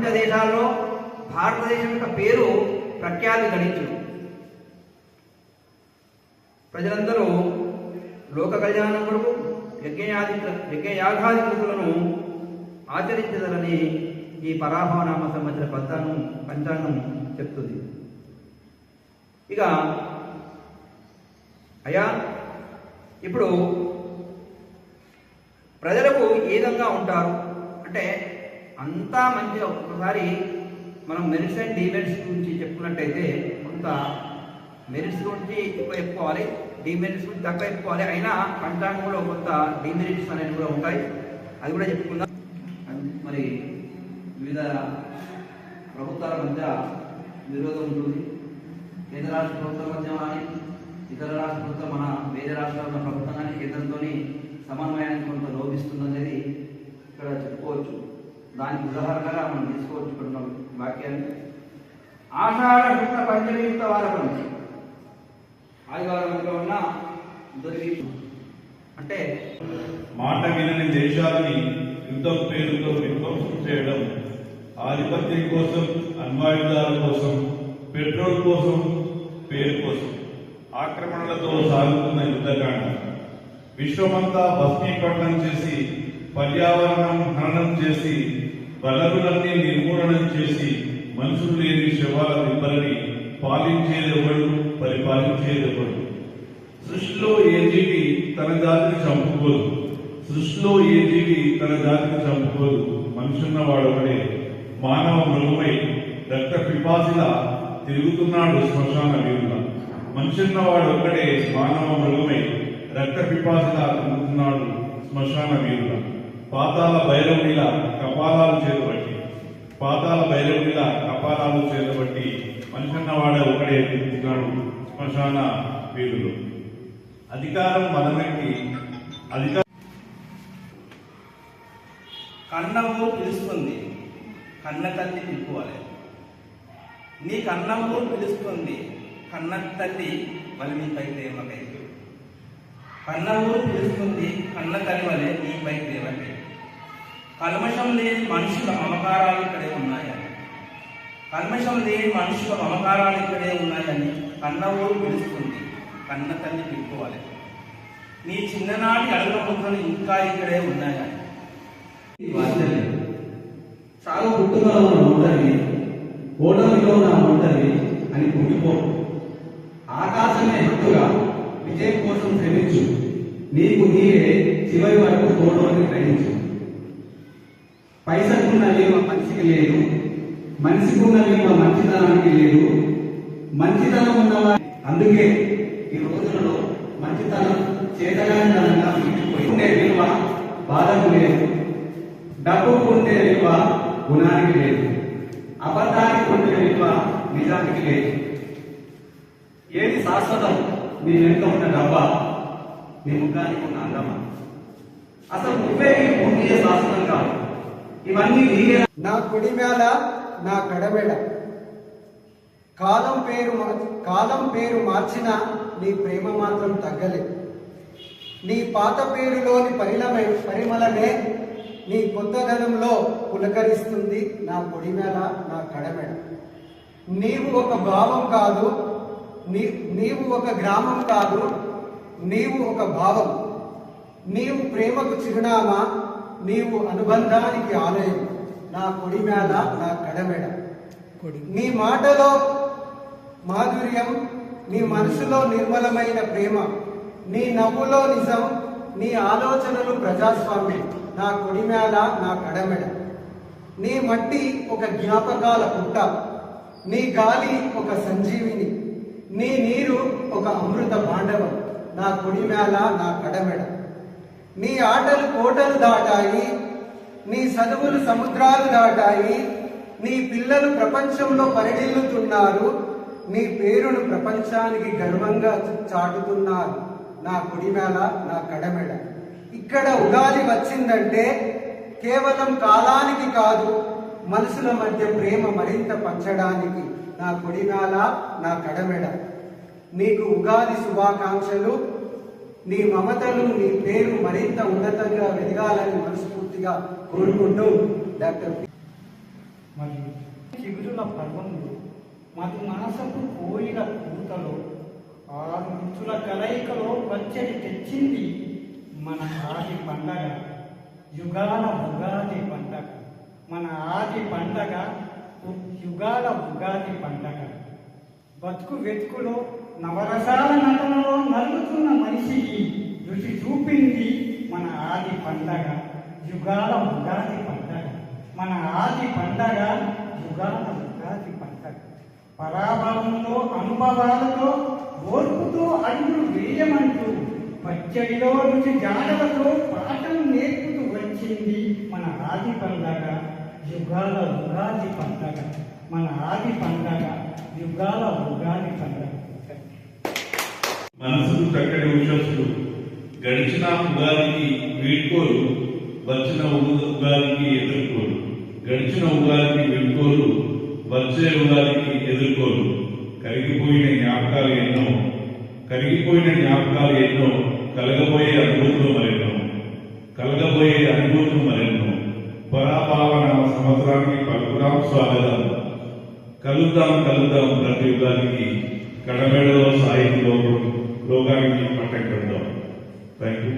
ప్రపంచ దేశాల్లో భారతదేశం యొక్క పేరు ప్రఖ్యాతి గడించును. ప్రజలందరూ లోక కళ్యాణం కొరకు యజ్ఞయాగాది కృతులను ఆచరించదలని ఈ పరాభవనామ సంవత్సర పంచాంగం చెప్తుంది. ఇక అయ్యా, ఇప్పుడు ప్రజలకు ఏ విధంగా ఉంటారు అంటే అంతా మంచిగా. ఒక్కొక్కసారి మనం మెరిట్స్ అండ్ డిమెరిట్స్ గురించి చెప్పుకున్నట్టయితే కొంత మెరిట్స్ గురించి ఎక్కువ చెప్పుకోవాలి, డిమెరిట్స్ గురించి తక్కువ చెప్పుకోవాలి. అయినా పంచాంగంలో కొంత డిమెరిట్స్ అనేవి కూడా ఉంటాయి, అది కూడా చెప్పుకుందాం. మరి వివిధ ప్రభుత్వాల మధ్య విరోధం ఉంటుంది. కేంద్ర రాష్ట్ర ప్రభుత్వం మధ్య కానీ ఇతర రాష్ట్ర ప్రభుత్వం మన వేరే రాష్ట్రాల ఉన్న ప్రభుత్వం కానీ కేంద్రంతో సమన్వయానికి కొంత లోపిస్తుందనేది ఇక్కడ చెప్పుకోవచ్చు. దానికి ఉదాహరణగా మనం తీసుకోవచ్చు. ఇక్కడ ఉన్న వాక్యాన్ని ఆషాఢ శుక్ల పంచమీయుక్త వారకం ఆదివారంలో ఉన్న అంటే మాట వినని దేశాలని యుద్ధం పేరుతో విధ్వంసం చేయడం, ఆధిపత్యం కోసం, అణ్వాయుధాల కోసం, పెట్రోల్ కోసం, పేరు కోసం ఆక్రమణలతో సాగుతున్న యుద్ధకాండ, విశ్వమంతా భస్మీకరణం చేసి, పర్యావరణం హననం చేసి, వనరులన్నీ నిర్మూలనం చేసి, మనుషులు లేని శవాల దిబ్బలని పాలించేదెవడు, పరిపాలించేదెవడు? సృష్టిలో ఏ జీవి తన జాతిని చంపుకోదు, సృష్టిలో ఏ జీవి తన జాతిని చంపుకోదు. మనుషున్నవాడు ఒకడే మానవ మృగమై రక్త పిపాసిలా తిరుగుతున్నాడు శ్మశాన వీరుల. మనుషున్నవాడు ఒక్కడే మానవ మృగమై రక్త పిపాసిలా తిరుగుతున్నాడు శ్మశాన వీరుల. పాతాల భైరవునిలా కపాలాలు చేతబట్టి, పాతాల భైరవునిలా కపాలాలు చేతబట్టి మనుషున్నవాడే ఒకడే తిరుగుతున్నాడు శ్మశాన వీరులు. అధికారం మనకి కన్నము పిలుస్తుంది, కన్న తల్లి పిలుపువాలి. నీ కన్నము పిలుస్తుంది, కన్న తల్లి వలి నీపై ప్రేమకై. కన్నము పిలుస్తుంది, కన్న తల్లి వలె నీపై ప్రేమకై. కల్మషం లేని మనుషుల మమకారాలు ఇక్కడే ఉన్నాయని, కల్మషం లేని మనుషుల మమకారాలు ఇక్కడే ఉన్నాయని కన్న ఊరు పిలుస్తుంది, కన్న తల్లి పిలుపువాలి. నీ చిన్ననాటి అడుగుల ముద్రలు ఇంకా ఇక్కడే ఉన్నాయని. చాలు పుట్టుకలో ఉన్న ఒంటరి, ఓటమిలో నా ఒంటరి అని కుంగిపో. ఆకాశమే హత్తుగా విజయం కోసం శ్రమించు, నీకు నీవే చివరి వరకు ఓటమిని గ్రహించు. పైసకున్న విలువ మనిషికి లేదు, మనిషికున్న విలువ మంచితనానికి లేదు. మంచితనం ఉన్నవారి అందుకే ఈ రోజులలో మంచితనం చేతగానితనంగా ఉండే విలువ బాధకు లేదు, డబ్బుకు ఉండే విలువ గుణానికి లేదు, అబద్ధానికి ఉండే విలువ నిజానికి లేదు. ఏది శాశ్వతం? నీ వెనుక ఉన్న డబ్బా, నీ ముఖానికి ఉన్న అందమా? అసలు నువ్వే నీ పూర్తిగా శాశ్వతం కాదు. ఇవన్నీ నీవే. నా కొడి మేళ నా కడమెడ, కాలం పేరు మార్చినా నీ ప్రేమ మాత్రం తగ్గలేదు. నీ పాత పేరులోని పరిమళమే నీ కొత్తదనంలో పులకరిస్తుంది. నా కొడిమేళ నా కడమెడ. నీవు ఒక భావం కాదు, నీవు ఒక గ్రామం కాదు, నీవు ఒక భావం. నీవు ప్రేమకు చిరునామా, నీవు అనుబంధానికి ఆలయం. నా కొడిమేళ నా కడమెడ. నీ మాటలో మాధుర్యం, నీ మనసులో నిర్మలమైన ప్రేమ, నీ నవ్వులో నిజం, నీ ఆలోచనలు ప్రజాస్వామ్యం. నా కొడిమేళ నా కడమెడ. నీ మట్టి ఒక జ్ఞాపకాల పుట్ట, నీ గాలి ఒక సంజీవిని, నీ నీరు ఒక అమృత భాండవం. నా కొడిమేళ నా కడమెడ. నీ ఆటలు కోటలు దాటాయి, నీ చదువులు సముద్రాలు దాటాయి, నీ పిల్లలు ప్రపంచంలో పరిడిల్లుతున్నారు, నీ పేరును ప్రపంచానికి గర్వంగా చాటుతున్నారు. నా కొడిమేళ నా కడమెడ. ఇక్కడ ఉగాది వచ్చిందంటే కేవలం కాలానికి కాదు, మనసుల మధ్య ప్రేమ మరింత పంచడానికి. నా కొడిమేళ నా కడమెడ. నీకు ఉగాది శుభాకాంక్షలు. నీ మమతలు, నీ పేరు మరింత ఉన్నతంగా వెదగాలని మనస్ఫూర్తిగా కోరుకుంటూ డాక్టర్ మరియు చిగురుల పర్వంలో మధుమాసపు కోయిల పూతలో ఆరు రుచుల కలయికలో పచ్చడి తెచ్చింది మన ఆది పండగ యుగాల ఉగాది పండగ. మన ఆది పండగ యుగాల ఉగాది పండగ. బతుకు వెతుకులో నవరసాల నటనలో నలుగుతున్న మనిషికి రుచి చూపింది మన ఆది పండగ యుగాల ఉగాది పండగ. మన ఆది పండగ యుగాల ఉగాది పండగ. పరాభవంలో అనుభవాలతో ఓర్పుతో అడుగులు వేయమంటూ పచ్చడిలో రుచి జాడలతో పాఠం నేర్పుతూ వచ్చింది మన ఆది పండగ యుగాల ఉగాది పండగ. మన ఆది పండగ యుగాల ఉగాది పండగ. మనసుకు చక్కటి ఉషస్సులు గడిచిన ఉగాదికి వీడ్కోలు, వచ్చిన ఉగాదికి ఎదుర్కోలు. గడిచిన ఉగాదికి వీడ్కోలు, వచ్చే ఉగాదికి ఎదుర్కోలు. కరిగిపోయిన జ్ఞాపకాలు ఎన్నో, కలగబోయే అనుభూతులు మరెన్నో. పరాపావన సంవత్సరానికి పలుకుదాం స్వాగతం. కలుద్దాం ప్రతి యుగానికి. కడమెడలో సాహిత్యంలో లోకానికి పట్టం కడదాం. Thank you.